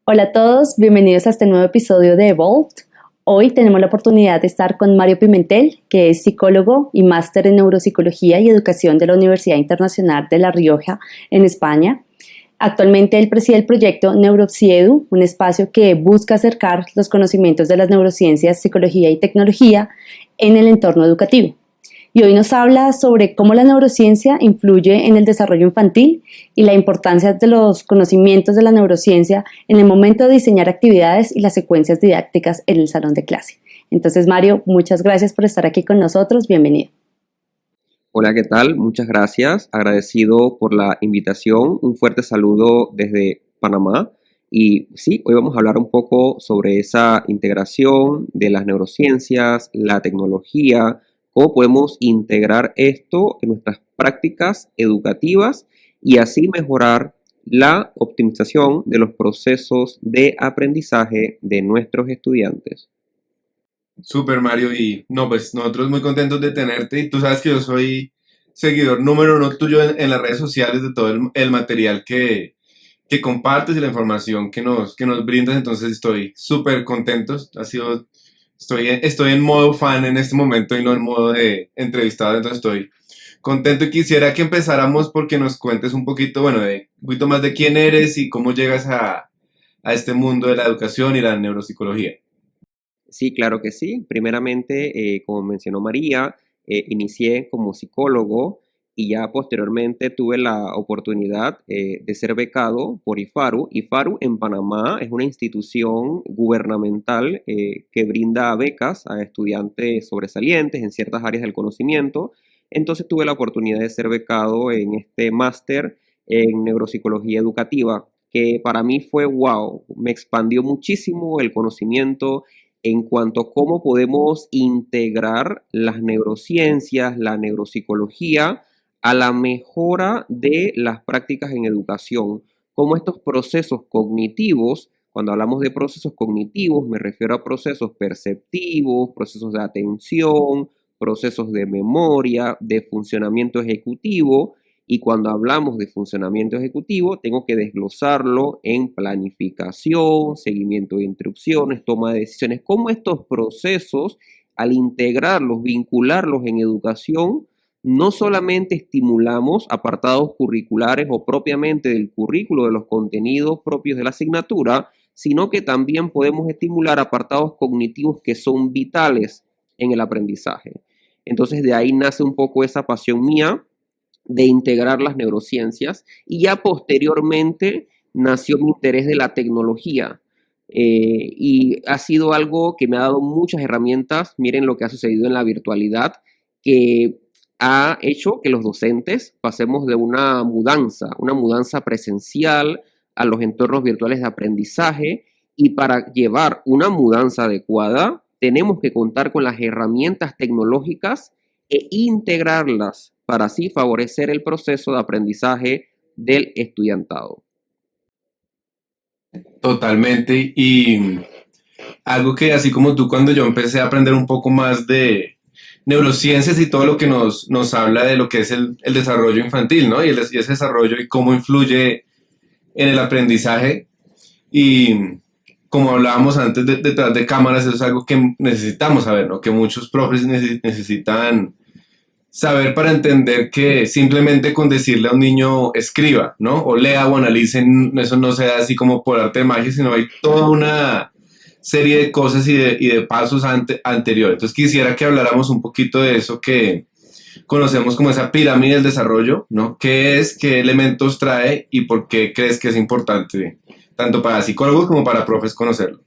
Hola a todos, bienvenidos a este nuevo episodio de Evolved. Hoy tenemos la oportunidad de estar con Mario Pimentel, que es psicólogo y máster en neuropsicología y educación de la Universidad Internacional de La Rioja, en España. Actualmente él preside el proyecto NeuroPsyEdu, un espacio que busca acercar los conocimientos de las neurociencias, psicología y tecnología en el entorno educativo. Y hoy nos habla sobre cómo la neurociencia influye en el desarrollo infantil y la importancia de los conocimientos de la neurociencia en el momento de diseñar actividades y las secuencias didácticas en el salón de clase. Entonces, Mario, muchas gracias por estar aquí con nosotros. Bienvenido. Hola, ¿qué tal? Muchas gracias. Agradecido por la invitación. Un fuerte saludo desde Panamá. Y sí, hoy vamos a hablar un poco sobre esa integración de las neurociencias, la tecnología, cómo podemos integrar esto en nuestras prácticas educativas y así mejorar la optimización de los procesos de aprendizaje de nuestros estudiantes. Super Mario, y no, pues nosotros muy contentos de tenerte y tú sabes que yo soy seguidor número uno tuyo en las redes sociales de todo el material que compartes y la información que nos brindas, entonces estoy súper contento, estoy en modo fan en este momento y no en modo de entrevistado, entonces estoy contento y quisiera que empezáramos porque nos cuentes un poquito, bueno, un poquito más de quién eres y cómo llegas a este mundo de la educación y la neuropsicología. Sí, claro que sí. Primeramente, como mencionó María, inicié como psicólogo y ya posteriormente tuve la oportunidad de ser becado por IFARU. IFARU en Panamá es una institución gubernamental que brinda becas a estudiantes sobresalientes en ciertas áreas del conocimiento. Entonces tuve la oportunidad de ser becado en este máster en neuropsicología educativa, que para mí fue wow, me expandió muchísimo el conocimiento en cuanto a cómo podemos integrar las neurociencias, la neuropsicología a la mejora de las prácticas en educación, cómo estos procesos cognitivos, cuando hablamos de procesos cognitivos, me refiero a procesos perceptivos, procesos de atención, procesos de memoria, de funcionamiento ejecutivo, y cuando hablamos de funcionamiento ejecutivo, tengo que desglosarlo en planificación, seguimiento de instrucciones, toma de decisiones. Cómo estos procesos, al integrarlos, vincularlos en educación, no solamente estimulamos apartados curriculares o propiamente del currículo de los contenidos propios de la asignatura, sino que también podemos estimular apartados cognitivos que son vitales en el aprendizaje. Entonces de ahí nace un poco esa pasión mía de integrar las neurociencias y ya posteriormente nació mi interés de la tecnología. Y ha sido algo que me ha dado muchas herramientas. Miren lo que ha sucedido en la virtualidad, que ha hecho que los docentes pasemos de una mudanza presencial a los entornos virtuales de aprendizaje, y para llevar una mudanza adecuada tenemos que contar con las herramientas tecnológicas e integrarlas para así favorecer el proceso de aprendizaje del estudiantado. Totalmente. Y algo que así como tú, cuando yo empecé a aprender un poco más de neurociencias y todo lo que nos habla de lo que es el desarrollo infantil, ¿no? Y ese desarrollo y cómo influye en el aprendizaje. Y como hablábamos antes detrás de cámaras, eso es algo que necesitamos saber, ¿no? Que muchos profes necesitan saber para entender que simplemente con decirle a un niño escriba, ¿no? O lea o analice, eso no se da así como por arte de magia, sino hay toda una serie de cosas y de pasos anteriores. Entonces quisiera que habláramos un poquito de eso que conocemos como esa pirámide del desarrollo, ¿no? ¿Qué es, qué elementos trae y por qué crees que es importante, tanto para psicólogos como para profes, conocerlo?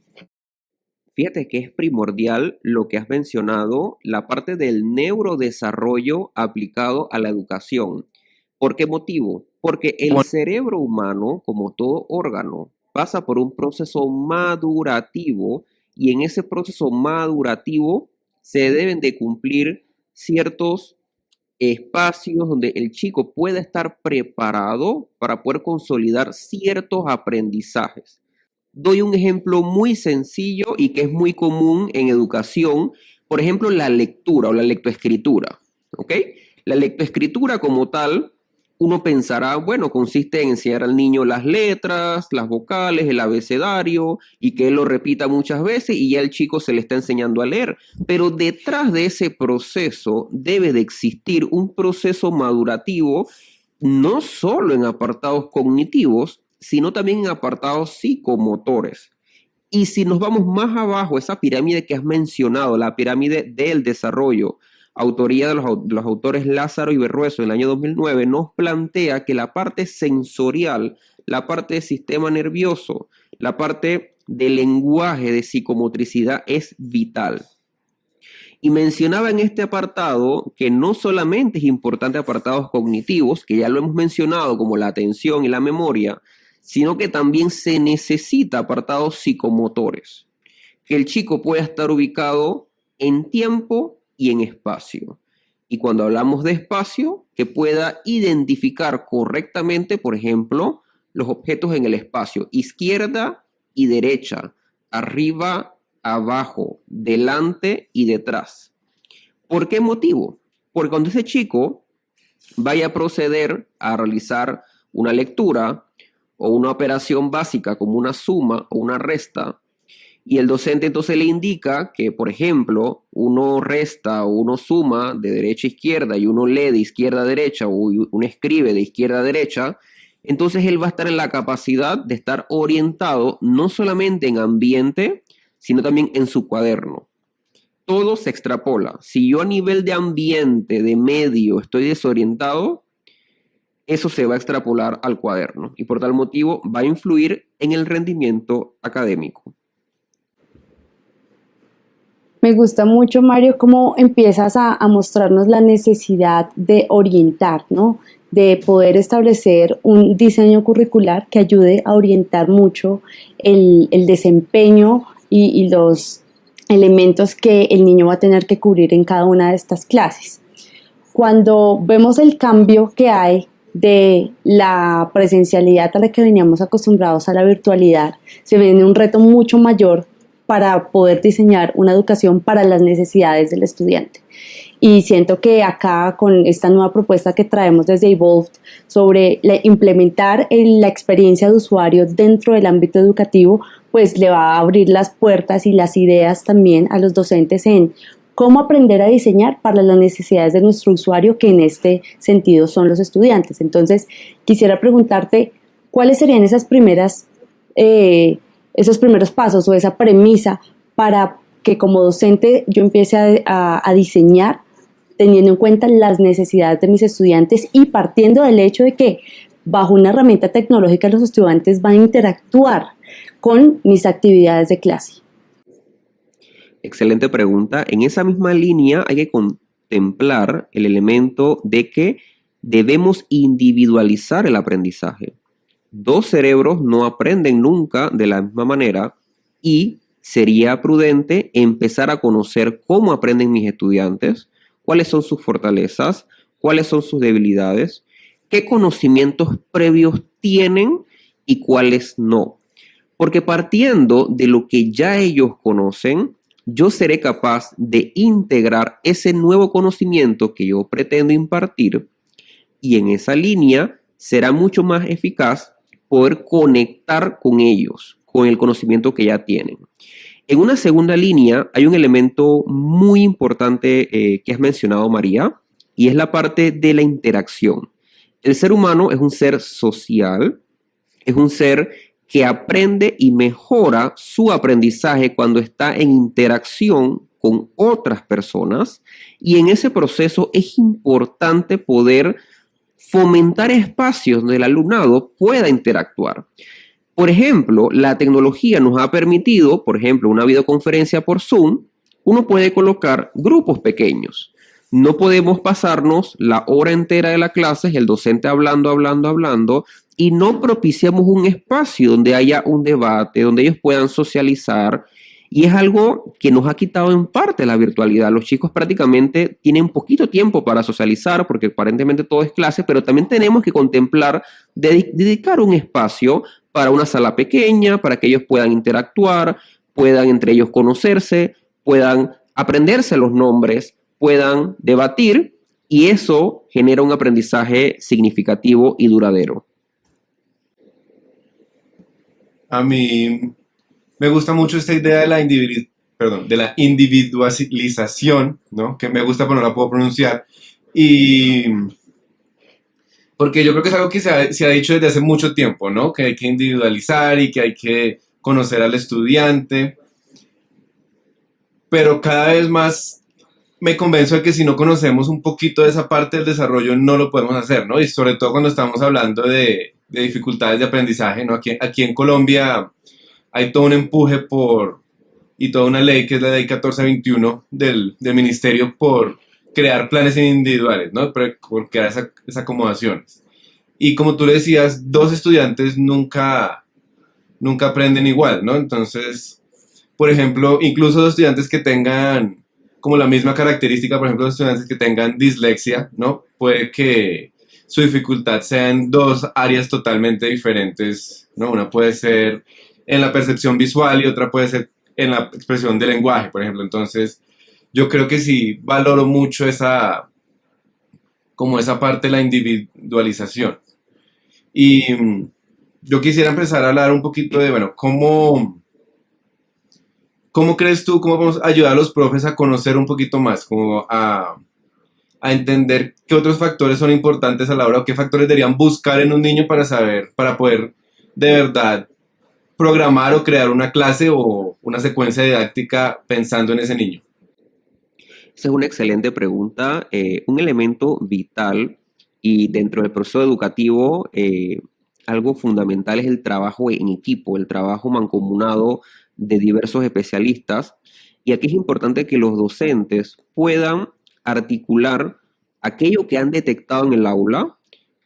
Fíjate que es primordial lo que has mencionado, la parte del neurodesarrollo aplicado a la educación. ¿Por qué motivo? Porque el cerebro humano, como todo órgano, pasa por un proceso madurativo, y en ese proceso madurativo se deben de cumplir ciertos espacios donde el chico pueda estar preparado para poder consolidar ciertos aprendizajes. Doy un ejemplo muy sencillo y que es muy común en educación, por ejemplo, la lectura o la lectoescritura, ¿ok? La lectoescritura como tal uno pensará, bueno, consiste en enseñar al niño las letras, las vocales, el abecedario y que él lo repita muchas veces y ya el chico se le está enseñando a leer. Pero detrás de ese proceso debe de existir un proceso madurativo, no solo en apartados cognitivos, sino también en apartados psicomotores. Y si nos vamos más abajo, esa pirámide que has mencionado, la pirámide del desarrollo, autoría de los autores Lázaro y Berruezo en el año 2009, nos plantea que la parte sensorial, la parte del sistema nervioso, la parte del lenguaje, de psicomotricidad es vital. Y mencionaba en este apartado que no solamente es importante apartados cognitivos, que ya lo hemos mencionado como la atención y la memoria, sino que también se necesita apartados psicomotores, que el chico pueda estar ubicado en tiempo y en espacio. Y cuando hablamos de espacio, que pueda identificar correctamente, por ejemplo, los objetos en el espacio, izquierda y derecha, arriba, abajo, delante y detrás. ¿Por qué motivo? Porque cuando ese chico vaya a proceder a realizar una lectura o una operación básica como una suma o una resta, y el docente entonces le indica que, por ejemplo, uno resta o uno suma de derecha a izquierda y uno lee de izquierda a derecha o uno escribe de izquierda a derecha, entonces él va a estar en la capacidad de estar orientado no solamente en ambiente, sino también en su cuaderno. Todo se extrapola. Si yo a nivel de ambiente, de medio, estoy desorientado, eso se va a extrapolar al cuaderno y por tal motivo va a influir en el rendimiento académico. Me gusta mucho, Mario, cómo empiezas a mostrarnos la necesidad de orientar, ¿no? De poder establecer un diseño curricular que ayude a orientar mucho el desempeño y los elementos que el niño va a tener que cubrir en cada una de estas clases. Cuando vemos el cambio que hay de la presencialidad a la que veníamos acostumbrados a la virtualidad, se viene un reto mucho mayor para poder diseñar una educación para las necesidades del estudiante. Y siento que acá con esta nueva propuesta que traemos desde Evolved sobre implementar la experiencia de usuario dentro del ámbito educativo, pues le va a abrir las puertas y las ideas también a los docentes en cómo aprender a diseñar para las necesidades de nuestro usuario, que en este sentido son los estudiantes. Entonces, quisiera preguntarte, ¿cuáles serían esos primeros pasos o esa premisa para que como docente yo empiece a diseñar teniendo en cuenta las necesidades de mis estudiantes y partiendo del hecho de que bajo una herramienta tecnológica los estudiantes van a interactuar con mis actividades de clase? Excelente pregunta. En esa misma línea hay que contemplar el elemento de que debemos individualizar el aprendizaje. Dos cerebros no aprenden nunca de la misma manera y sería prudente empezar a conocer cómo aprenden mis estudiantes, cuáles son sus fortalezas, cuáles son sus debilidades, qué conocimientos previos tienen y cuáles no. Porque partiendo de lo que ya ellos conocen, yo seré capaz de integrar ese nuevo conocimiento que yo pretendo impartir y en esa línea será mucho más eficaz poder conectar con ellos, con el conocimiento que ya tienen. En una segunda línea hay un elemento muy importante que has mencionado, María, y es la parte de la interacción. El ser humano es un ser social, es un ser que aprende y mejora su aprendizaje cuando está en interacción con otras personas y en ese proceso es importante poder fomentar espacios donde el alumnado pueda interactuar. Por ejemplo, la tecnología nos ha permitido, por ejemplo, una videoconferencia por Zoom, uno puede colocar grupos pequeños. No podemos pasarnos la hora entera de la clase, el docente hablando, y no propiciamos un espacio donde haya un debate, donde ellos puedan socializar. Y es algo que nos ha quitado en parte la virtualidad. Los chicos prácticamente tienen poquito tiempo para socializar porque aparentemente todo es clase, pero también tenemos que contemplar dedicar un espacio para una sala pequeña, para que ellos puedan interactuar, puedan entre ellos conocerse, puedan aprenderse los nombres, puedan debatir y eso genera un aprendizaje significativo y duradero. A mí me gusta mucho esta idea de de la individualización, ¿no? Que me gusta, pero no la puedo pronunciar. Y porque yo creo que es algo que se ha dicho desde hace mucho tiempo, ¿no? Que hay que individualizar y que hay que conocer al estudiante. Pero cada vez más me convenzo de que si no conocemos un poquito de esa parte del desarrollo, no lo podemos hacer, ¿no? Y sobre todo cuando estamos hablando de dificultades de aprendizaje, ¿no? Aquí en Colombia hay todo un empuje y toda una ley que es la ley 1421 del ministerio por crear planes individuales, ¿no? Por crear esas acomodaciones. Y como tú le decías, dos estudiantes nunca aprenden igual, ¿no? Entonces, por ejemplo, incluso dos estudiantes que tengan como la misma característica, por ejemplo, dos estudiantes que tengan dislexia, ¿no? Puede que su dificultad sea en dos áreas totalmente diferentes, ¿no? Una puede ser en la percepción visual y otra puede ser en la expresión del lenguaje, por ejemplo. Entonces, yo creo que sí valoro mucho esa parte de la individualización. Y yo quisiera empezar a hablar un poquito de, bueno, ¿cómo crees tú, cómo podemos ayudar a los profes a conocer un poquito más, como a entender qué otros factores son importantes a la hora o qué factores deberían buscar en un niño para poder de verdad programar o crear una clase o una secuencia didáctica pensando en ese niño? Esa es una excelente pregunta. Un elemento vital y dentro del proceso educativo, algo fundamental es el trabajo en equipo, el trabajo mancomunado de diversos especialistas. Y aquí es importante que los docentes puedan articular aquello que han detectado en el aula,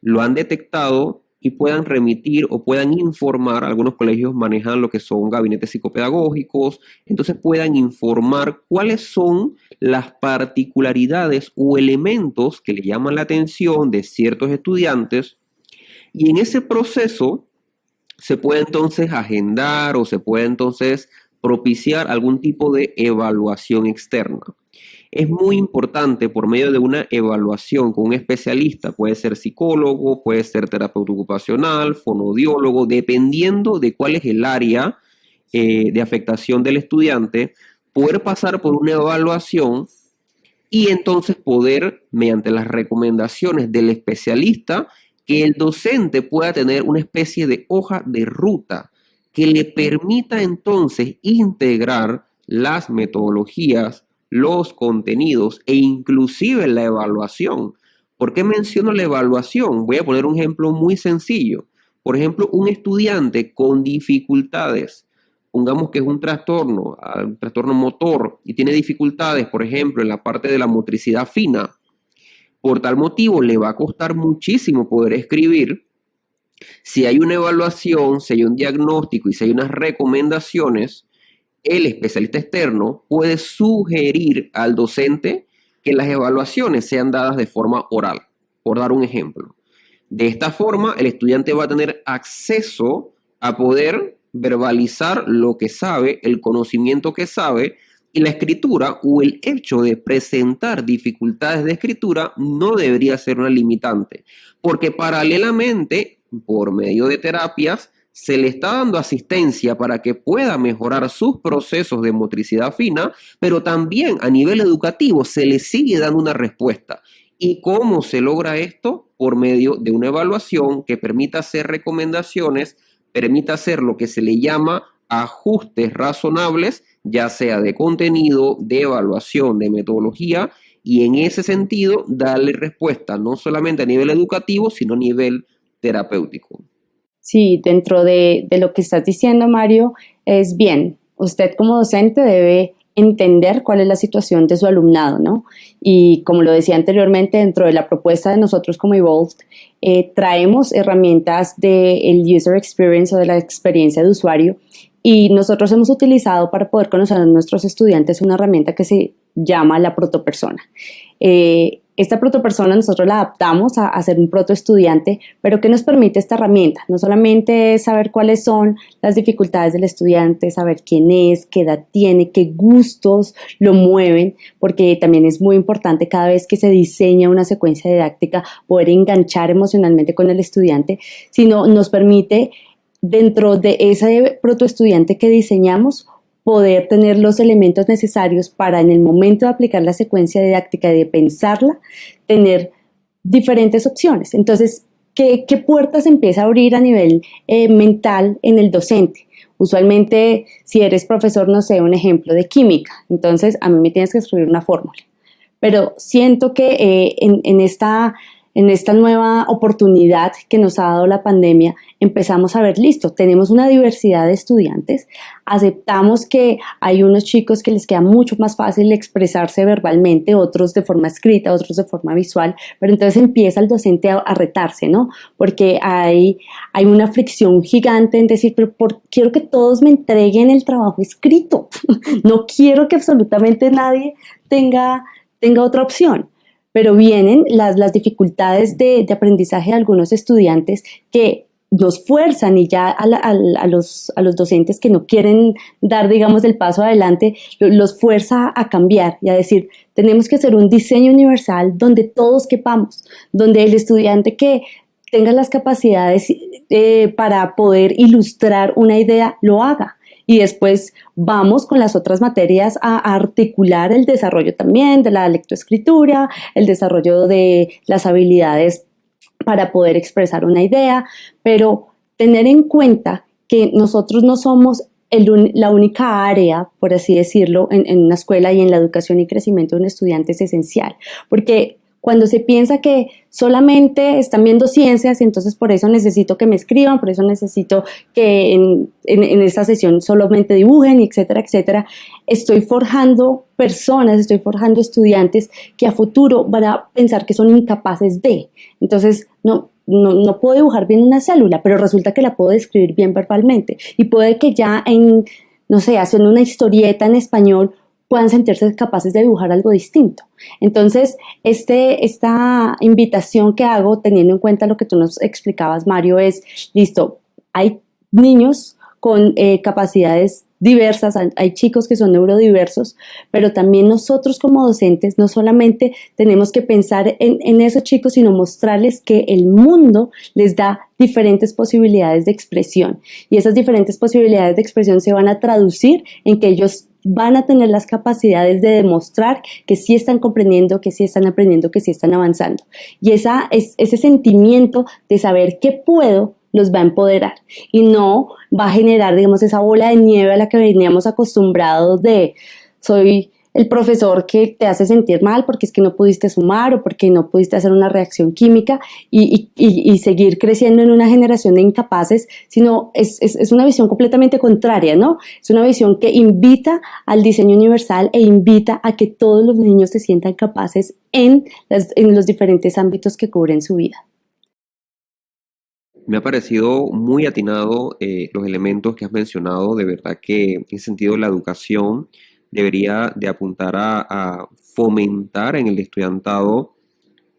lo han detectado y puedan remitir o puedan informar. Algunos colegios manejan lo que son gabinetes psicopedagógicos, entonces puedan informar cuáles son las particularidades o elementos que le llaman la atención de ciertos estudiantes, y en ese proceso se puede entonces agendar o se puede entonces propiciar algún tipo de evaluación externa. Es muy importante por medio de una evaluación con un especialista, puede ser psicólogo, puede ser terapeuta ocupacional, fonoaudiólogo, dependiendo de cuál es el área de afectación del estudiante, poder pasar por una evaluación y entonces poder, mediante las recomendaciones del especialista, que el docente pueda tener una especie de hoja de ruta que le permita entonces integrar las metodologías, los contenidos e inclusive la evaluación. ¿Por qué menciono la evaluación? Voy a poner un ejemplo muy sencillo. Por ejemplo, un estudiante con dificultades, pongamos que es un trastorno motor y tiene dificultades, por ejemplo, en la parte de la motricidad fina. Por tal motivo, le va a costar muchísimo poder escribir. Si hay una evaluación, si hay un diagnóstico y si hay unas recomendaciones, el especialista externo puede sugerir al docente que las evaluaciones sean dadas de forma oral, por dar un ejemplo. De esta forma, el estudiante va a tener acceso a poder verbalizar lo que sabe, el conocimiento que sabe, y la escritura o el hecho de presentar dificultades de escritura no debería ser una limitante, porque paralelamente, por medio de terapias, se le está dando asistencia para que pueda mejorar sus procesos de motricidad fina, pero también a nivel educativo se le sigue dando una respuesta. ¿Y cómo se logra esto? Por medio de una evaluación que permita hacer recomendaciones, permita hacer lo que se le llama ajustes razonables, ya sea de contenido, de evaluación, de metodología, y en ese sentido darle respuesta no solamente a nivel educativo, sino a nivel terapéutico. Sí, dentro de lo que estás diciendo, Mario, es bien. Usted como docente debe entender cuál es la situación de su alumnado, ¿no? Y como lo decía anteriormente, dentro de la propuesta de nosotros como Evolved, traemos herramientas del user experience o de la experiencia de usuario, y nosotros hemos utilizado para poder conocer a nuestros estudiantes una herramienta que se llama la protopersona. Esta protopersona nosotros la adaptamos a ser un protoestudiante, pero ¿qué nos permite esta herramienta? No solamente es saber cuáles son las dificultades del estudiante, saber quién es, qué edad tiene, qué gustos lo mueven, porque también es muy importante cada vez que se diseña una secuencia didáctica poder enganchar emocionalmente con el estudiante, sino nos permite dentro de ese protoestudiante que diseñamos poder tener los elementos necesarios para en el momento de aplicar la secuencia didáctica y de pensarla, tener diferentes opciones. Entonces, ¿qué puertas empieza a abrir a nivel mental en el docente? Usualmente, si eres profesor, no sé, un ejemplo de química, entonces a mí me tienes que escribir una fórmula. Pero siento que en esta nueva oportunidad que nos ha dado la pandemia, empezamos a ver, listo, tenemos una diversidad de estudiantes, aceptamos que hay unos chicos que les queda mucho más fácil expresarse verbalmente, otros de forma escrita, otros de forma visual, pero entonces empieza el docente a retarse, ¿no? Porque hay una fricción gigante en decir, pero quiero que todos me entreguen el trabajo escrito, no quiero que absolutamente nadie tenga otra opción. Pero vienen las dificultades de aprendizaje de algunos estudiantes que nos fuerzan y ya a los docentes que no quieren dar, digamos, el paso adelante, los fuerza a cambiar y a decir, tenemos que hacer un diseño universal donde todos quepamos, donde el estudiante que tenga las capacidades para poder ilustrar una idea lo haga. Y después vamos con las otras materias a articular el desarrollo también de la lectoescritura, el desarrollo de las habilidades para poder expresar una idea, pero tener en cuenta que nosotros no somos la única área, por así decirlo, en una escuela, y en la educación y crecimiento de un estudiante es esencial, porque cuando se piensa que solamente están viendo ciencias, entonces por eso necesito que me escriban, por eso necesito que en esta sesión solamente dibujen, etcétera, etcétera. Estoy forjando personas, estoy forjando estudiantes que a futuro van a pensar que son incapaces de. Entonces, no puedo dibujar bien una célula, pero resulta que la puedo describir bien verbalmente. Y puede que ya haciendo una historieta en español, puedan sentirse capaces de dibujar algo distinto. Entonces, esta invitación que hago, teniendo en cuenta lo que tú nos explicabas, Mario, es, listo, hay niños con capacidades diversas, hay chicos que son neurodiversos, pero también nosotros como docentes no solamente tenemos que pensar en esos chicos, sino mostrarles que el mundo les da diferentes posibilidades de expresión, y esas diferentes posibilidades de expresión se van a traducir en que ellos van a tener las capacidades de demostrar que sí están comprendiendo, que sí están aprendiendo, que sí están avanzando. Y ese sentimiento de saber que puedo los va a empoderar y no va a generar, digamos, esa bola de nieve a la que veníamos acostumbrados de soy el profesor que te hace sentir mal porque es que no pudiste sumar o porque no pudiste hacer una reacción química y seguir creciendo en una generación de incapaces, sino es una visión completamente contraria, ¿no? Es una visión que invita al diseño universal e invita a que todos los niños se sientan capaces en los diferentes ámbitos que cubren su vida. Me ha parecido muy atinado los elementos que has mencionado. De verdad que en ese sentido la educación debería de apuntar a fomentar en el estudiantado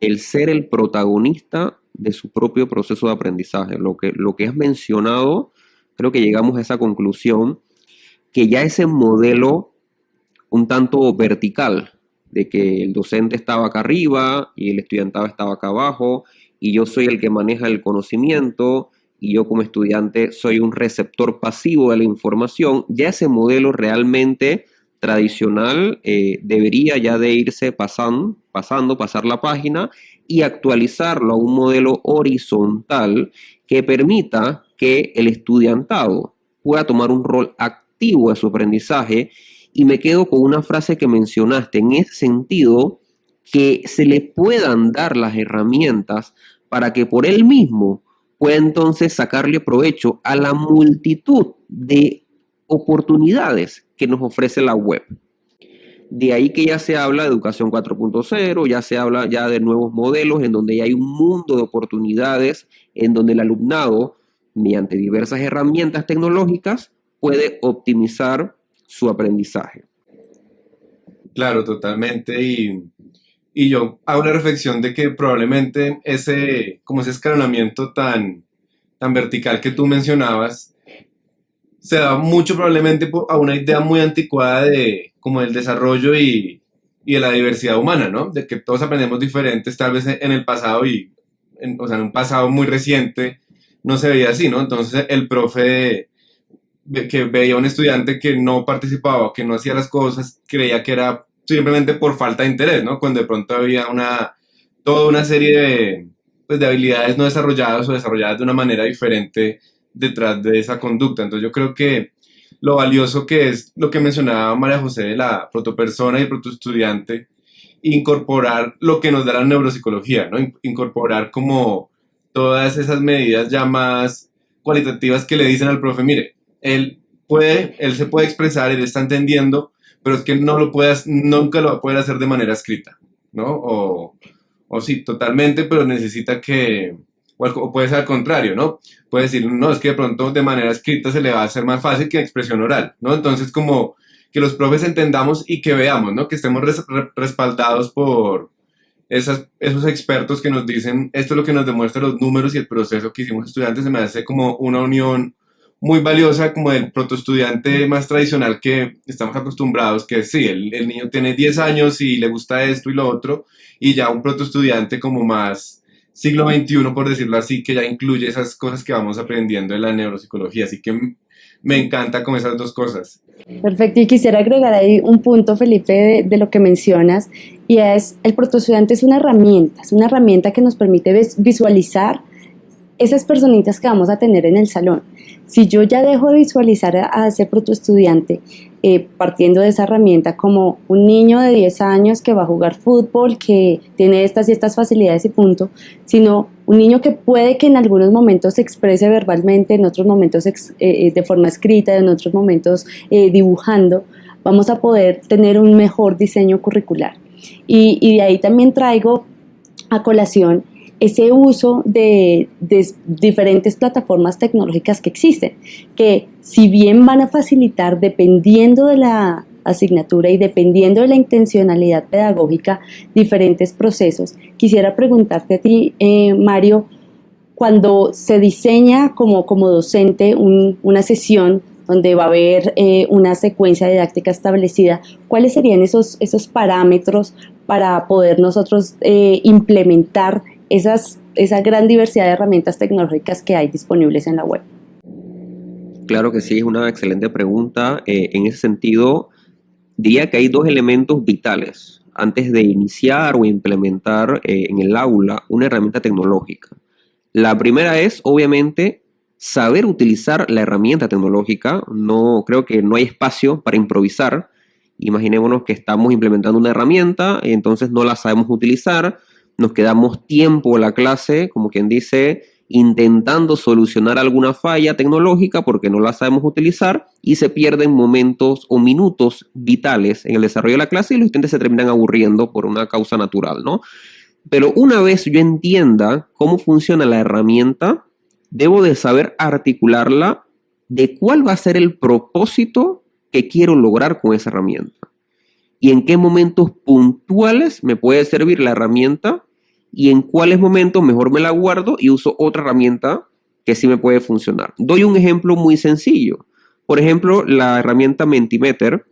el ser el protagonista de su propio proceso de aprendizaje. Lo que has mencionado, creo que llegamos a esa conclusión, que ya ese modelo un tanto vertical, de que el docente estaba acá arriba y el estudiantado estaba acá abajo, y yo soy el que maneja el conocimiento, y yo como estudiante soy un receptor pasivo de la información, ya ese modelo realmente tradicional debería ya de irse pasar la página y actualizarlo a un modelo horizontal que permita que el estudiantado pueda tomar un rol activo de su aprendizaje. Y me quedo con una frase que mencionaste, en ese sentido, que se le puedan dar las herramientas para que por él mismo pueda entonces sacarle provecho a la multitud de oportunidades que nos ofrece la web. De ahí que ya se habla de educación 4.0, ya se habla ya de nuevos modelos en donde ya hay un mundo de oportunidades, en donde el alumnado, mediante diversas herramientas tecnológicas, puede optimizar su aprendizaje. Claro, totalmente. Y yo hago la reflexión de que probablemente como ese escalonamiento tan vertical que tú mencionabas, se da mucho probablemente a una idea muy anticuada de como del desarrollo y de la diversidad humana, ¿no? De que todos aprendemos diferentes, tal vez en el pasado o sea, en un pasado muy reciente no se veía así, ¿no? Entonces el profe que veía a un estudiante que no participaba, que no hacía las cosas, creía que era simplemente por falta de interés, ¿no? Cuando de pronto había toda una serie de habilidades no desarrolladas o desarrolladas de una manera diferente detrás de esa conducta. Entonces yo creo que lo valioso que es lo que mencionaba María José de la protopersona y el protoestudiante, incorporar lo que nos da la neuropsicología, ¿no? Incorporar como todas esas medidas ya más cualitativas que le dicen al profe, mire, él se puede expresar, él está entendiendo, pero es que nunca lo va a poder hacer de manera escrita, ¿no? O sí, totalmente, pero necesita o puede ser al contrario, ¿no? Puede decir, no, es que de pronto de manera escrita se le va a hacer más fácil que expresión oral, ¿no? Entonces, como que los profes entendamos y que veamos, ¿no? Que estemos respaldados por esos expertos que nos dicen, esto es lo que nos demuestra los números y el proceso que hicimos estudiantes, se me hace como una unión muy valiosa como del protoestudiante más tradicional que estamos acostumbrados, que sí, el niño tiene 10 años y le gusta esto y lo otro, y ya un protoestudiante como más siglo XXI, por decirlo así, que ya incluye esas cosas que vamos aprendiendo en la neuropsicología, así que me encanta con esas dos cosas. Perfecto, y quisiera agregar ahí un punto, Felipe, de lo que mencionas, y es el protoestudiante es una herramienta que nos permite visualizar esas personitas que vamos a tener en el salón. Si yo ya dejo de visualizar a ese protoestudiante partiendo de esa herramienta como un niño de 10 años que va a jugar fútbol, que tiene estas y estas facilidades y punto, sino un niño que puede que en algunos momentos se exprese verbalmente, en otros momentos de forma escrita, en otros momentos dibujando, vamos a poder tener un mejor diseño curricular. Y de ahí también traigo a colación ese uso de diferentes plataformas tecnológicas que existen, que si bien van a facilitar dependiendo de la asignatura y dependiendo de la intencionalidad pedagógica diferentes procesos, quisiera preguntarte a ti, Mario, cuando se diseña como docente una sesión donde va a haber una secuencia didáctica establecida, ¿cuáles serían esos parámetros para poder nosotros implementar esa gran diversidad de herramientas tecnológicas que hay disponibles en la web? Claro que sí, es una excelente pregunta. En ese sentido, diría que hay dos elementos vitales antes de iniciar o implementar en el aula una herramienta tecnológica. La primera es, obviamente, saber utilizar la herramienta tecnológica. No, creo que no hay espacio para improvisar. Imaginémonos que estamos implementando una herramienta y entonces no la sabemos utilizar. Nos quedamos tiempo en la clase, como quien dice, intentando solucionar alguna falla tecnológica porque no la sabemos utilizar y se pierden momentos o minutos vitales en el desarrollo de la clase y los estudiantes se terminan aburriendo por una causa natural, ¿no? Pero una vez yo entienda cómo funciona la herramienta, debo de saber articularla de cuál va a ser el propósito que quiero lograr con esa herramienta y en qué momentos puntuales me puede servir la herramienta y en cuáles momentos mejor me la guardo y uso otra herramienta que sí me puede funcionar. Doy un ejemplo muy sencillo. Por ejemplo, la herramienta Mentimeter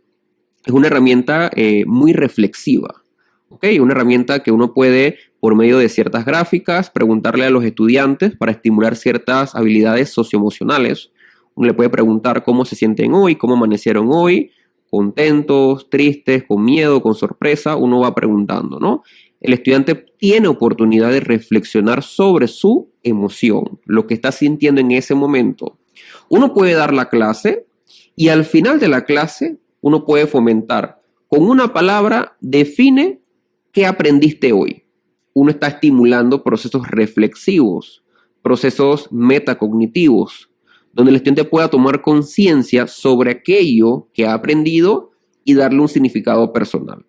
es una herramienta muy reflexiva. ¿Okay? Una herramienta que uno puede, por medio de ciertas gráficas, preguntarle a los estudiantes para estimular ciertas habilidades socioemocionales. Uno le puede preguntar cómo se sienten hoy, cómo amanecieron hoy, contentos, tristes, con miedo, con sorpresa, uno va preguntando, ¿no? El estudiante tiene oportunidad de reflexionar sobre su emoción, lo que está sintiendo en ese momento. Uno puede dar la clase y al final de la clase uno puede fomentar con una palabra, define qué aprendiste hoy. Uno está estimulando procesos reflexivos, procesos metacognitivos, donde el estudiante pueda tomar conciencia sobre aquello que ha aprendido y darle un significado personal.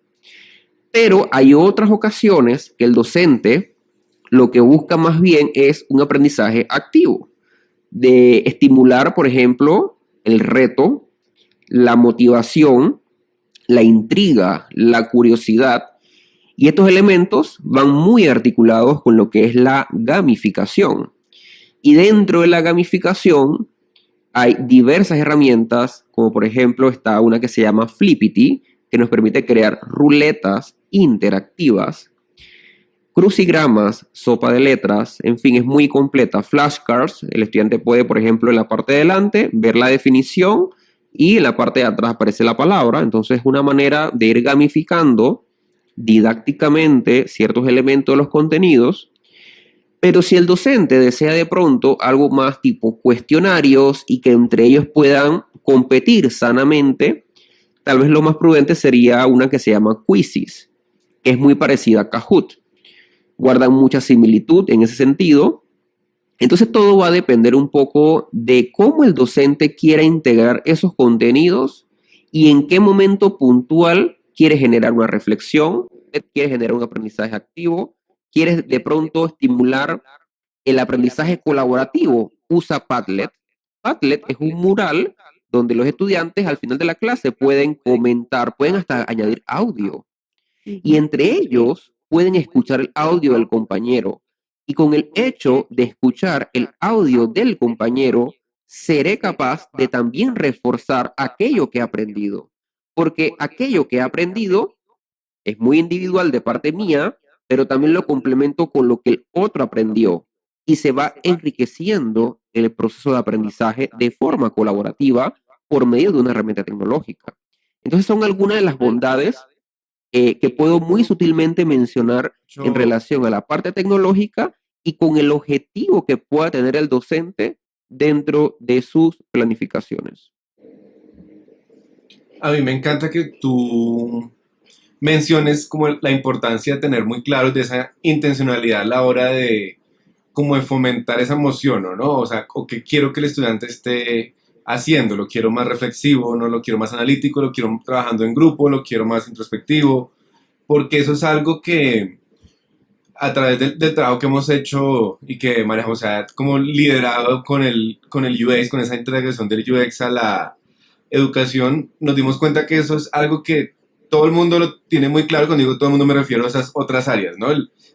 Pero hay otras ocasiones que el docente lo que busca más bien es un aprendizaje activo, de estimular, por ejemplo, el reto, la motivación, la intriga, la curiosidad. Y estos elementos van muy articulados con lo que es la gamificación. Y dentro de la gamificación hay diversas herramientas, como por ejemplo está una que se llama Flippity, que nos permite crear ruletas interactivas, crucigramas, sopa de letras, en fin, es muy completa. Flashcards, el estudiante puede, por ejemplo, en la parte de delante ver la definición y en la parte de atrás aparece la palabra. Entonces es una manera de ir gamificando didácticamente ciertos elementos de los contenidos. Pero si el docente desea de pronto algo más tipo cuestionarios y que entre ellos puedan competir sanamente, tal vez lo más prudente sería una que se llama Quizzes, que es muy parecida a Kahoot. Guardan mucha similitud en ese sentido. Entonces todo va a depender un poco de cómo el docente quiera integrar esos contenidos y en qué momento puntual quiere generar una reflexión, quiere generar un aprendizaje activo, quiere de pronto estimular el aprendizaje colaborativo. Usa Padlet. Padlet es un mural donde los estudiantes al final de la clase pueden comentar, pueden hasta añadir audio. Y entre ellos pueden escuchar el audio del compañero. Y con el hecho de escuchar el audio del compañero, seré capaz de también reforzar aquello que he aprendido. Porque aquello que he aprendido es muy individual de parte mía, pero también lo complemento con lo que el otro aprendió. Y se va enriqueciendo el proceso de aprendizaje de forma colaborativa por medio de una herramienta tecnológica. Entonces son algunas de las bondades que puedo muy sutilmente mencionar en relación a la parte tecnológica y con el objetivo que pueda tener el docente dentro de sus planificaciones. A mí me encanta que tú menciones como la importancia de tener muy claro de esa intencionalidad a la hora de como de fomentar esa emoción, ¿no? O sea, o que quiero que el estudiante esté haciendo, lo quiero más reflexivo, no lo quiero más analítico, lo quiero trabajando en grupo, lo quiero más introspectivo, porque eso es algo que a través del trabajo que hemos hecho y que manejamos, o sea, como liderado con el UX, con esa integración del UX a la educación, nos dimos cuenta que eso es algo que todo el mundo lo tiene muy claro. Cuando digo todo el mundo me refiero a esas otras áreas, ¿no?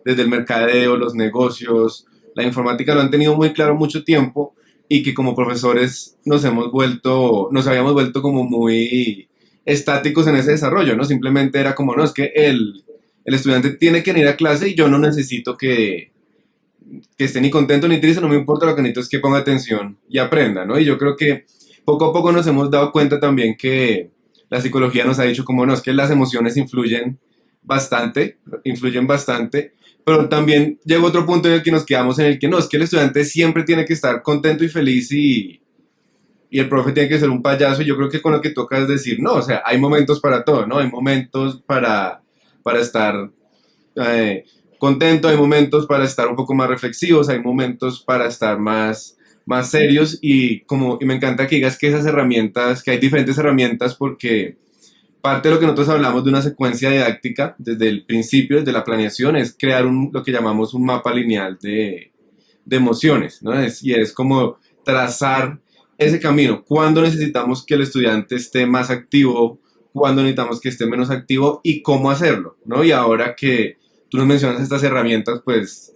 Desde el mercadeo, los negocios, la informática lo han tenido muy claro mucho tiempo y que como profesores nos habíamos vuelto como muy estáticos en ese desarrollo, ¿no? Simplemente era como, no, es que el estudiante tiene que ir a clase y yo no necesito que esté ni contento ni triste, no me importa, lo que necesito es que ponga atención y aprenda, ¿no? Y yo creo que poco a poco nos hemos dado cuenta también que la psicología nos ha dicho como no, es que las emociones influyen bastante, pero también llega otro punto en el que nos quedamos en el que no, es que el estudiante siempre tiene que estar contento y feliz y el profe tiene que ser un payaso. Y yo creo que con lo que toca es decir, no, o sea, hay momentos para todo, ¿no? Hay momentos para estar contento, hay momentos para estar un poco más reflexivos, hay momentos para estar más serios y me encanta que digas que esas herramientas, que hay diferentes herramientas porque parte de lo que nosotros hablamos de una secuencia didáctica desde el principio, desde la planeación, es crear lo que llamamos un mapa lineal de emociones, ¿no? Y es como trazar ese camino. ¿Cuándo necesitamos que el estudiante esté más activo? ¿Cuándo necesitamos que esté menos activo? ¿Y cómo hacerlo? ¿No? Y ahora que tú nos mencionas estas herramientas, pues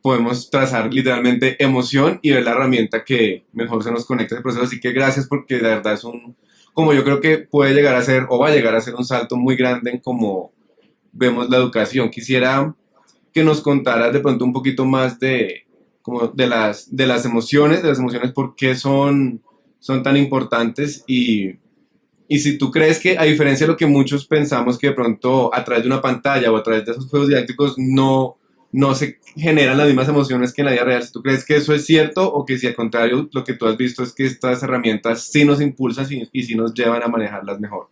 podemos trazar literalmente emoción y ver la herramienta que mejor se nos conecta a ese proceso. Así que gracias, porque de verdad es como yo creo que puede llegar a ser o va a llegar a ser un salto muy grande en cómo vemos la educación. Quisiera que nos contaras de pronto un poquito más como de las emociones, por qué son tan importantes y si tú crees que, a diferencia de lo que muchos pensamos, que de pronto a través de una pantalla o a través de esos juegos didácticos no se generan las mismas emociones que en la vida real, si tú crees que eso es cierto o que si al contrario lo que tú has visto es que estas herramientas sí nos impulsan y sí nos llevan a manejarlas mejor.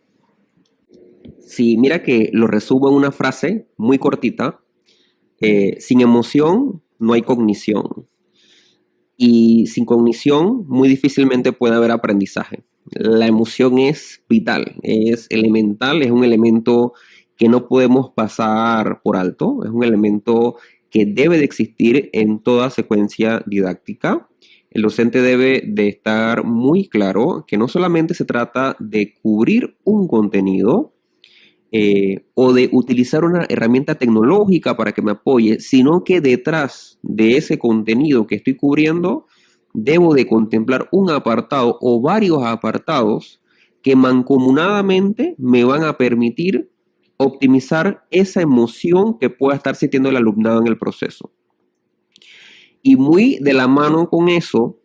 Sí, mira que lo resumo en una frase muy cortita. Sin emoción no hay cognición. Y sin cognición muy difícilmente puede haber aprendizaje. La emoción es vital, es elemental, es un elemento que no podemos pasar por alto, es un elemento que debe de existir en toda secuencia didáctica. El docente debe de estar muy claro que no solamente se trata de cubrir un contenido, o de utilizar una herramienta tecnológica para que me apoye, sino que detrás de ese contenido que estoy cubriendo, debo de contemplar un apartado o varios apartados que mancomunadamente me van a permitir optimizar esa emoción que pueda estar sintiendo el alumnado en el proceso. Y muy de la mano con eso,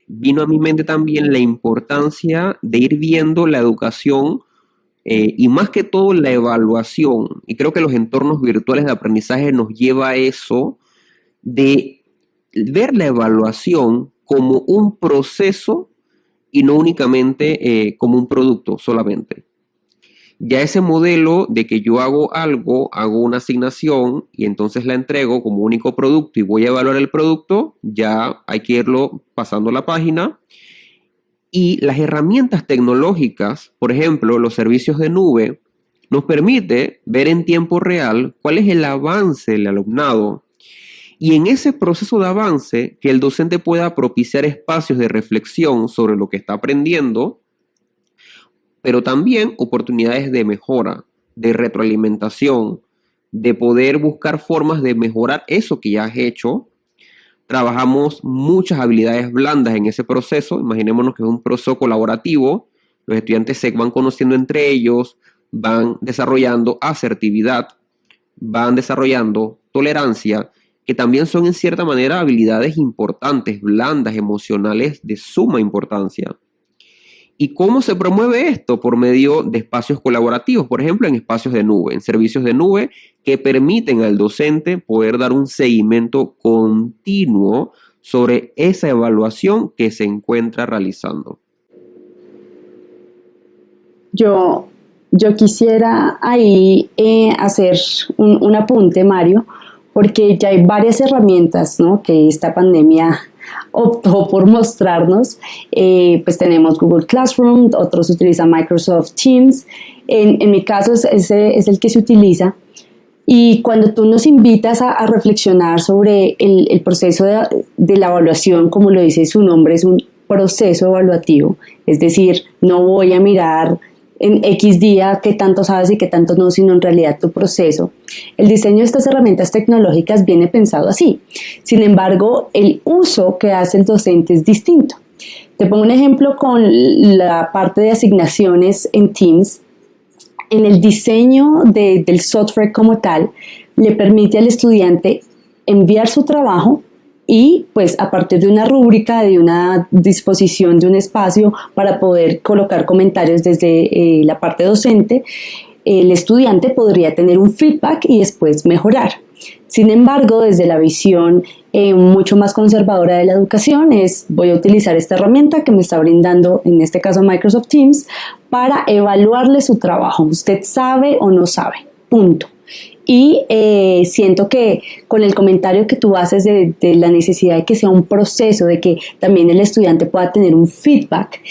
vino a mi mente también la importancia de ir viendo la educación y más que todo la evaluación. Y creo que los entornos virtuales de aprendizaje nos lleva a eso, de ver la evaluación como un proceso y no únicamente como un producto solamente. Ya ese modelo de que yo hago algo, hago una asignación y entonces la entrego como único producto y voy a evaluar el producto, ya hay que irlo pasando la página. Y las herramientas tecnológicas, por ejemplo, los servicios de nube, nos permite ver en tiempo real cuál es el avance del alumnado. Y en ese proceso de avance, que el docente pueda propiciar espacios de reflexión sobre lo que está aprendiendo, pero también oportunidades de mejora, de retroalimentación, de poder buscar formas de mejorar eso que ya has hecho. Trabajamos muchas habilidades blandas en ese proceso. Imaginémonos que es un proceso colaborativo. Los estudiantes se van conociendo entre ellos, van desarrollando asertividad, van desarrollando tolerancia, que también son en cierta manera habilidades importantes, blandas, emocionales de suma importancia. ¿Y cómo se promueve esto? Por medio de espacios colaborativos, por ejemplo, en espacios de nube, en servicios de nube que permiten al docente poder dar un seguimiento continuo sobre esa evaluación que se encuentra realizando. Yo quisiera ahí hacer un apunte, Mario, porque ya hay varias herramientas, ¿no?, que esta pandemia optó por mostrarnos. Pues tenemos Google Classroom, otros utilizan Microsoft Teams. En mi caso es el que se utiliza. Y cuando tú nos invitas a reflexionar sobre el proceso de la evaluación, como lo dice su nombre, es un proceso evaluativo. Es decir, no voy a mirar en X día qué tanto sabes y qué tanto no, sino en realidad tu proceso. El diseño de estas herramientas tecnológicas viene pensado así. Sin embargo, el uso que hace el docente es distinto. Te pongo un ejemplo con la parte de asignaciones en Teams. En el diseño del software como tal, le permite al estudiante enviar su trabajo y pues a partir de una rúbrica, de una disposición de un espacio para poder colocar comentarios desde la parte docente, el estudiante podría tener un feedback y después mejorar. Sin embargo, desde la visión mucho más conservadora de la educación voy a utilizar esta herramienta que me está brindando, en este caso Microsoft Teams, para evaluarle su trabajo. Usted sabe o no sabe, punto. Y siento que con el comentario que tú haces de la necesidad de que sea un proceso, de que también el estudiante pueda tener un feedback,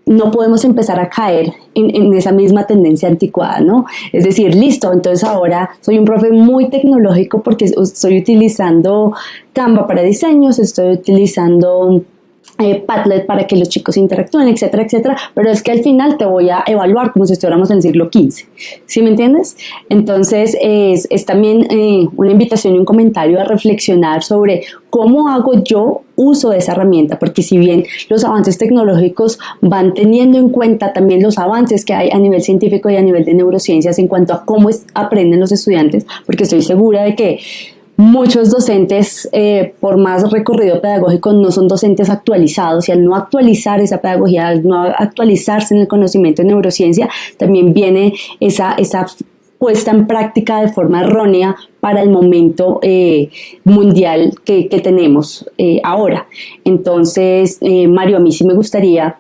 no podemos empezar a caer en esa misma tendencia anticuada, ¿no? Es decir, listo, entonces ahora soy un profe muy tecnológico porque estoy utilizando Canva para diseños, estoy utilizando Padlet para que los chicos interactúen, etcétera, etcétera, pero es que al final te voy a evaluar como si estuviéramos en el siglo XV, ¿sí me entiendes? Entonces es también una invitación y un comentario a reflexionar sobre cómo hago yo uso de esa herramienta, porque si bien los avances tecnológicos van teniendo en cuenta también los avances que hay a nivel científico y a nivel de neurociencias en cuanto a cómo aprenden los estudiantes, porque estoy segura de que muchos docentes, por más recorrido pedagógico, no son docentes actualizados, y al no actualizar esa pedagogía, al no actualizarse en el conocimiento de neurociencia, también viene esa puesta en práctica de forma errónea para el momento mundial que tenemos ahora. Entonces, Mario, a mí sí me gustaría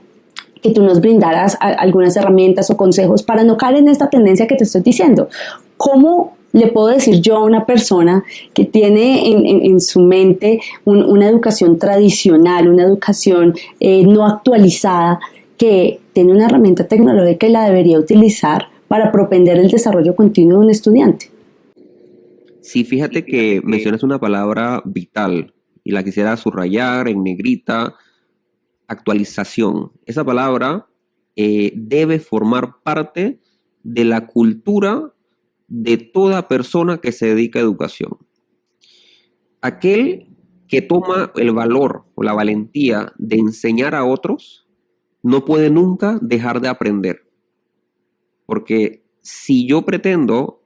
que tú nos brindaras algunas herramientas o consejos para no caer en esta tendencia que te estoy diciendo. ¿Cómo le puedo decir yo a una persona que tiene en su mente una educación tradicional, una educación no actualizada, que tiene una herramienta tecnológica y la debería utilizar para propender el desarrollo continuo de un estudiante? Sí, fíjate que mencionas una palabra vital y la quisiera subrayar en negrita: actualización. Esa palabra debe formar parte de la cultura de toda persona que se dedica a educación. Aquel que toma el valor o la valentía de enseñar a otros no puede nunca dejar de aprender. Porque si yo pretendo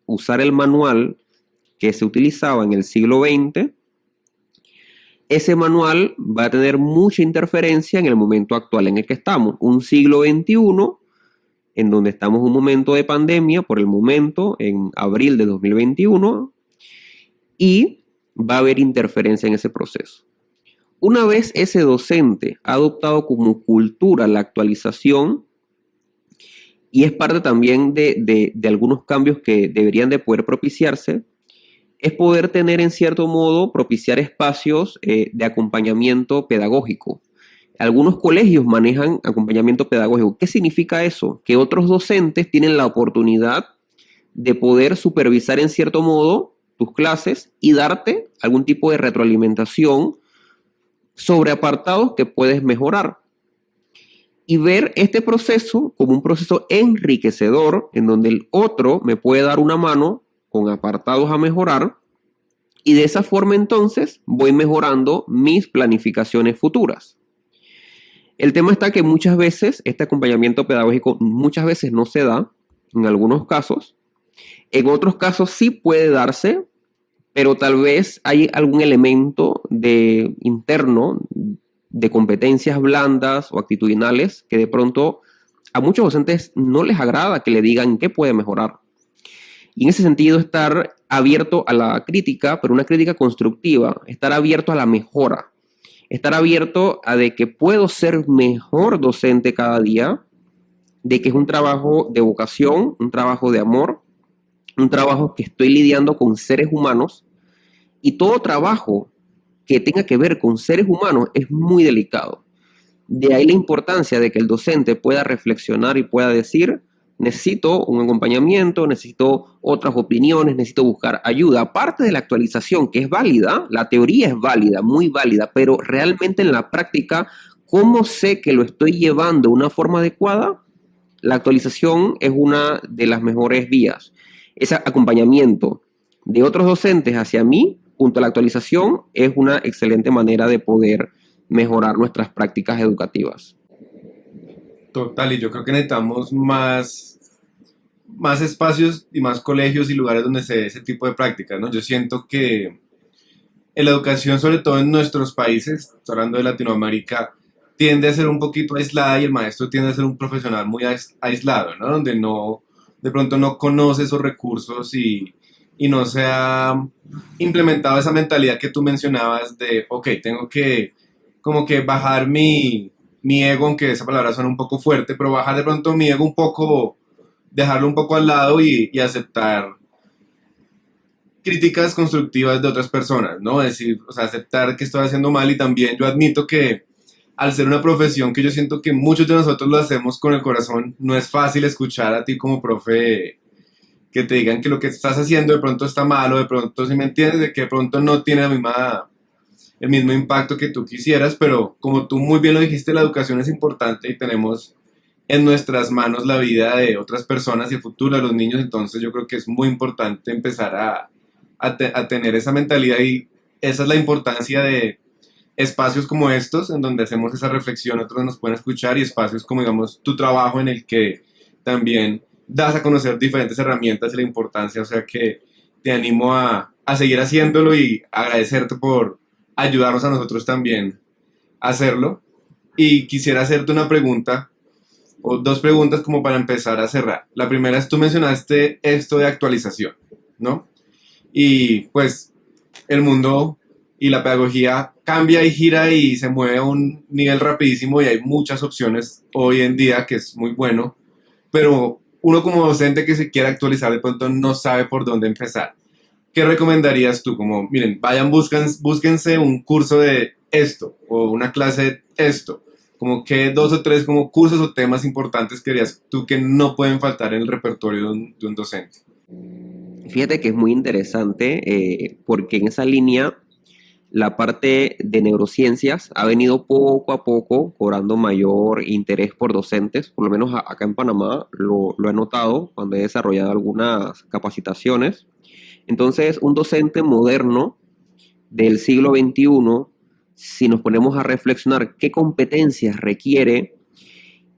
usar el manual que se utilizaba en el siglo XX, ese manual va a tener mucha interferencia en el momento actual en el que estamos. Un siglo XXI, en donde estamos en un momento de pandemia, por el momento, en abril de 2021, y va a haber interferencia en ese proceso. Una vez ese docente ha adoptado como cultura la actualización, y es parte también de algunos cambios que deberían de poder propiciarse, es poder tener en cierto modo, propiciar espacios de acompañamiento pedagógico. Algunos colegios manejan acompañamiento pedagógico. ¿Qué significa eso? Que otros docentes tienen la oportunidad de poder supervisar en cierto modo tus clases y darte algún tipo de retroalimentación sobre apartados que puedes mejorar. Y ver este proceso como un proceso enriquecedor en donde el otro me puede dar una mano con apartados a mejorar, y de esa forma entonces voy mejorando mis planificaciones futuras. El tema está que muchas veces este acompañamiento pedagógico muchas veces no se da, en algunos casos. En otros casos sí puede darse, pero tal vez hay algún elemento interno de competencias blandas o actitudinales que de pronto a muchos docentes no les agrada que le digan qué puede mejorar. Y en ese sentido, estar abierto a la crítica, pero una crítica constructiva, estar abierto a la mejora, estar abierto a de que puedo ser mejor docente cada día, de que es un trabajo de vocación, un trabajo de amor, un trabajo que estoy lidiando con seres humanos, y todo trabajo que tenga que ver con seres humanos es muy delicado. De ahí la importancia de que el docente pueda reflexionar y pueda decir: necesito un acompañamiento, necesito otras opiniones, necesito buscar ayuda. Aparte de la actualización, que es válida, la teoría es válida, muy válida, pero realmente en la práctica, ¿cómo sé que lo estoy llevando de una forma adecuada? La actualización es una de las mejores vías. Ese acompañamiento de otros docentes hacia mí, junto a la actualización, es una excelente manera de poder mejorar nuestras prácticas educativas. Total, y yo creo que necesitamos más espacios y más colegios y lugares donde se dé ese tipo de prácticas, ¿no? Yo siento que en la educación, sobre todo en nuestros países, estoy hablando de Latinoamérica, tiende a ser un poquito aislada y el maestro tiende a ser un profesional muy aislado, ¿no? Donde no, de pronto no conoce esos recursos y no se ha implementado esa mentalidad que tú mencionabas de, ok, tengo que como que bajar mi ego, aunque esa palabra suena un poco fuerte, pero bajar de pronto mi ego un poco, dejarlo un poco al lado y aceptar críticas constructivas de otras personas, ¿no? Es decir, o sea, aceptar que estoy haciendo mal, y también yo admito que al ser una profesión que yo siento que muchos de nosotros lo hacemos con el corazón, no es fácil escuchar a ti como profe que te digan que lo que estás haciendo de pronto está mal, o de pronto, si me entiendes, de que de pronto no tiene el mismo impacto que tú quisieras, pero como tú muy bien lo dijiste, la educación es importante y tenemos en nuestras manos la vida de otras personas y el futuro de los niños. Entonces yo creo que es muy importante empezar a tener esa mentalidad, y esa es la importancia de espacios como estos en donde hacemos esa reflexión, otros nos pueden escuchar, y espacios como, digamos, tu trabajo, en el que también das a conocer diferentes herramientas y la importancia. O sea que te animo a seguir haciéndolo y agradecerte por ayudarnos a nosotros también a hacerlo. Y quisiera hacerte una pregunta o dos preguntas como para empezar a cerrar. La primera es: tú mencionaste esto de actualización, ¿no? Y pues el mundo y la pedagogía cambia y gira y se mueve a un nivel rapidísimo, y hay muchas opciones hoy en día, que es muy bueno, pero uno como docente que se quiera actualizar de pronto no sabe por dónde empezar. ¿Qué recomendarías tú? Como, miren, vayan, búsquense un curso de esto o una clase de esto. Como que dos o tres como cursos o temas importantes querías tú que no pueden faltar en el repertorio de un docente. Fíjate que es muy interesante porque en esa línea la parte de neurociencias ha venido poco a poco cobrando mayor interés por docentes, por lo menos acá en Panamá lo he notado cuando he desarrollado algunas capacitaciones. Entonces, un docente moderno del siglo XXI, si nos ponemos a reflexionar qué competencias requiere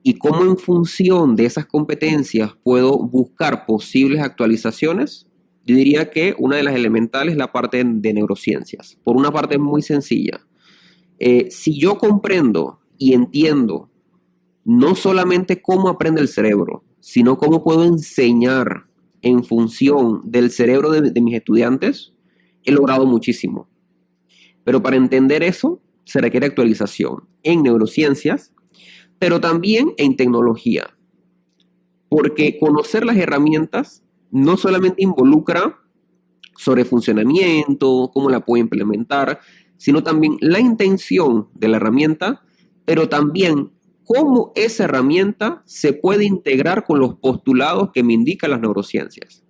y cómo en función de esas competencias puedo buscar posibles actualizaciones, yo diría que una de las elementales es la parte de neurociencias. Por una parte muy sencilla. Si yo comprendo y entiendo no solamente cómo aprende el cerebro, sino cómo puedo enseñar en función del cerebro de mis estudiantes, he logrado muchísimo. Pero para entender eso se requiere actualización en neurociencias, pero también en tecnología. Porque conocer las herramientas no solamente involucra sobre funcionamiento, cómo la puedo implementar, sino también la intención de la herramienta, pero también cómo esa herramienta se puede integrar con los postulados que me indican las neurociencias.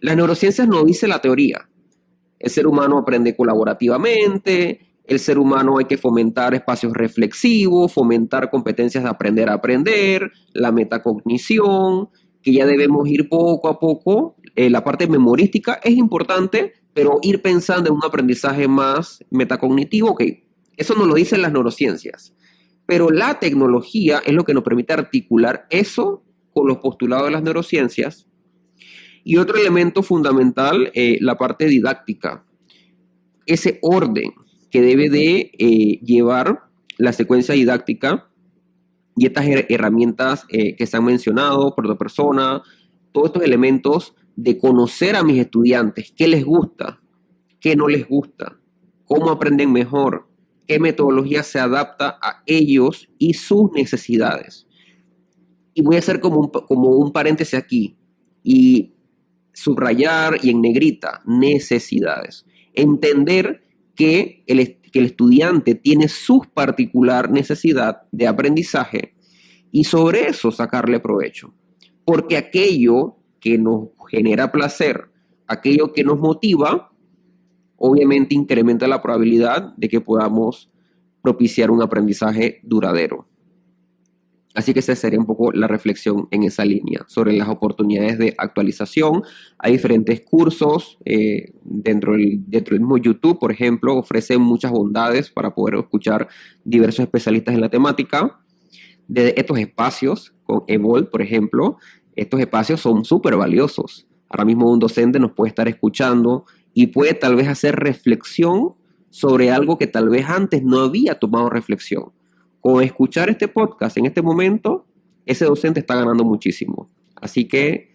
Las neurociencias no dicen la teoría. El ser humano aprende colaborativamente, el ser humano hay que fomentar espacios reflexivos, fomentar competencias de aprender a aprender, la metacognición, que ya debemos ir poco a poco. La parte memorística es importante, pero ir pensando en un aprendizaje más metacognitivo, ok, eso nos lo dicen las neurociencias. Pero la tecnología es lo que nos permite articular eso con los postulados de las neurociencias. Y otro elemento fundamental, la parte didáctica. Ese orden que debe de llevar la secuencia didáctica y estas herramientas que se han mencionado por otra persona, todos estos elementos de conocer a mis estudiantes, qué les gusta, qué no les gusta, cómo aprenden mejor, qué metodología se adapta a ellos y sus necesidades. Y voy a hacer como un paréntesis aquí y subrayar y en negrita, necesidades. Entender que el estudiante tiene su particular necesidad de aprendizaje y sobre eso sacarle provecho. Porque aquello que nos genera placer, aquello que nos motiva, obviamente incrementa la probabilidad de que podamos propiciar un aprendizaje duradero. Así que esa sería un poco la reflexión en esa línea sobre las oportunidades de actualización. Hay diferentes cursos dentro del mismo YouTube, por ejemplo, ofrece muchas bondades para poder escuchar diversos especialistas en la temática. De estos espacios, con Evolve, por ejemplo, estos espacios son súper valiosos. Ahora mismo un docente nos puede estar escuchando y puede tal vez hacer reflexión sobre algo que tal vez antes no había tomado reflexión. Con escuchar este podcast en este momento, ese docente está ganando muchísimo. Así que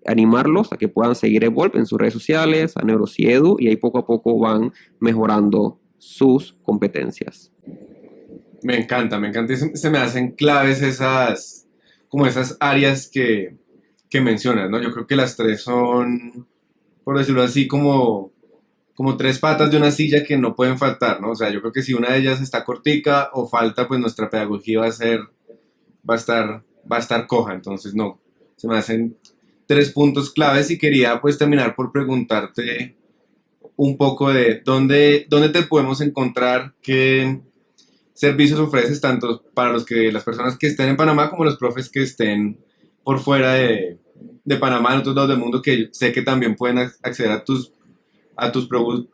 animarlos a que puedan seguir Evolve en sus redes sociales, a Neurociedu, y ahí poco a poco van mejorando sus competencias. Me encanta. Y se me hacen claves esas áreas que mencionas, ¿no? Yo creo que las tres son, por decirlo así, como tres patas de una silla que no pueden faltar, ¿no? O sea, yo creo que si una de ellas está cortica o falta, pues nuestra pedagogía va a estar coja. Entonces, no, se me hacen tres puntos claves y quería pues terminar por preguntarte un poco de dónde te podemos encontrar, qué servicios ofreces tanto para las personas que estén en Panamá como los profes que estén por fuera de Panamá, en otros lados del mundo, que sé que también pueden acceder a tus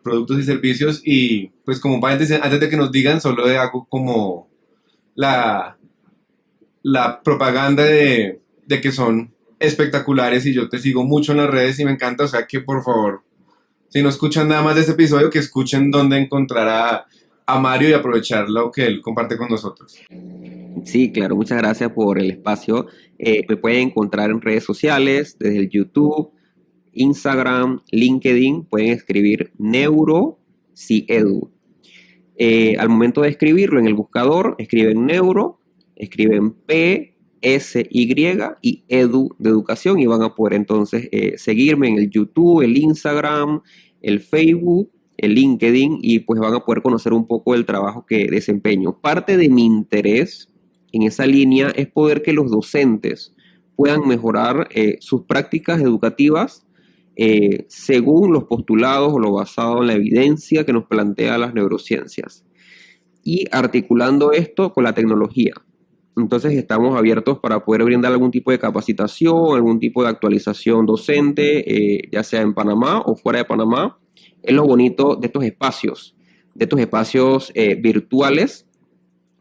productos y servicios. Y pues como paréntesis, antes de que nos digan, solo hago como la propaganda de que son espectaculares y yo te sigo mucho en las redes y me encanta, o sea que por favor, si no escuchan nada más de este episodio, que escuchen dónde encontrar a Mario y aprovechar lo que él comparte con nosotros. Sí, claro, muchas gracias por el espacio. Me pueden encontrar en redes sociales, desde el YouTube, Instagram, LinkedIn, pueden escribir Neurociedu. Al momento de escribirlo en el buscador, escriben Neuro, escriben PSY y Edu de educación y van a poder entonces seguirme en el YouTube, el Instagram, el Facebook, el LinkedIn y pues van a poder conocer un poco del trabajo que desempeño. Parte de mi interés en esa línea es poder que los docentes puedan mejorar sus prácticas educativas según los postulados o lo basado en la evidencia que nos plantea las neurociencias y articulando esto con la tecnología. Entonces estamos abiertos para poder brindar algún tipo de capacitación, algún tipo de actualización docente, ya sea en Panamá o fuera de Panamá. Es lo bonito de estos espacios virtuales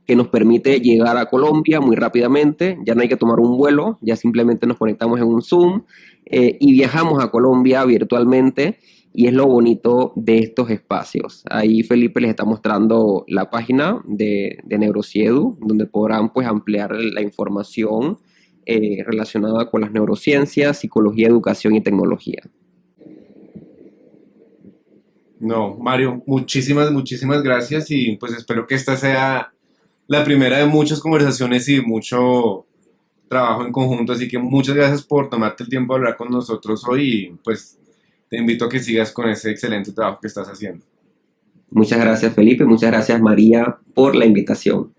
que nos permite llegar a Colombia muy rápidamente. Ya no hay que tomar un vuelo, ya simplemente nos conectamos en un Zoom y viajamos a Colombia virtualmente. Y es lo bonito de estos espacios. Ahí Felipe les está mostrando la página de Neurociedu, donde podrán pues ampliar la información relacionada con las neurociencias, psicología, educación y tecnología. No, Mario, muchísimas gracias y pues espero que esta sea la primera de muchas conversaciones y mucho trabajo en conjunto, así que muchas gracias por tomarte el tiempo de hablar con nosotros hoy y pues te invito a que sigas con ese excelente trabajo que estás haciendo. Muchas gracias, Felipe. Muchas gracias, María, por la invitación.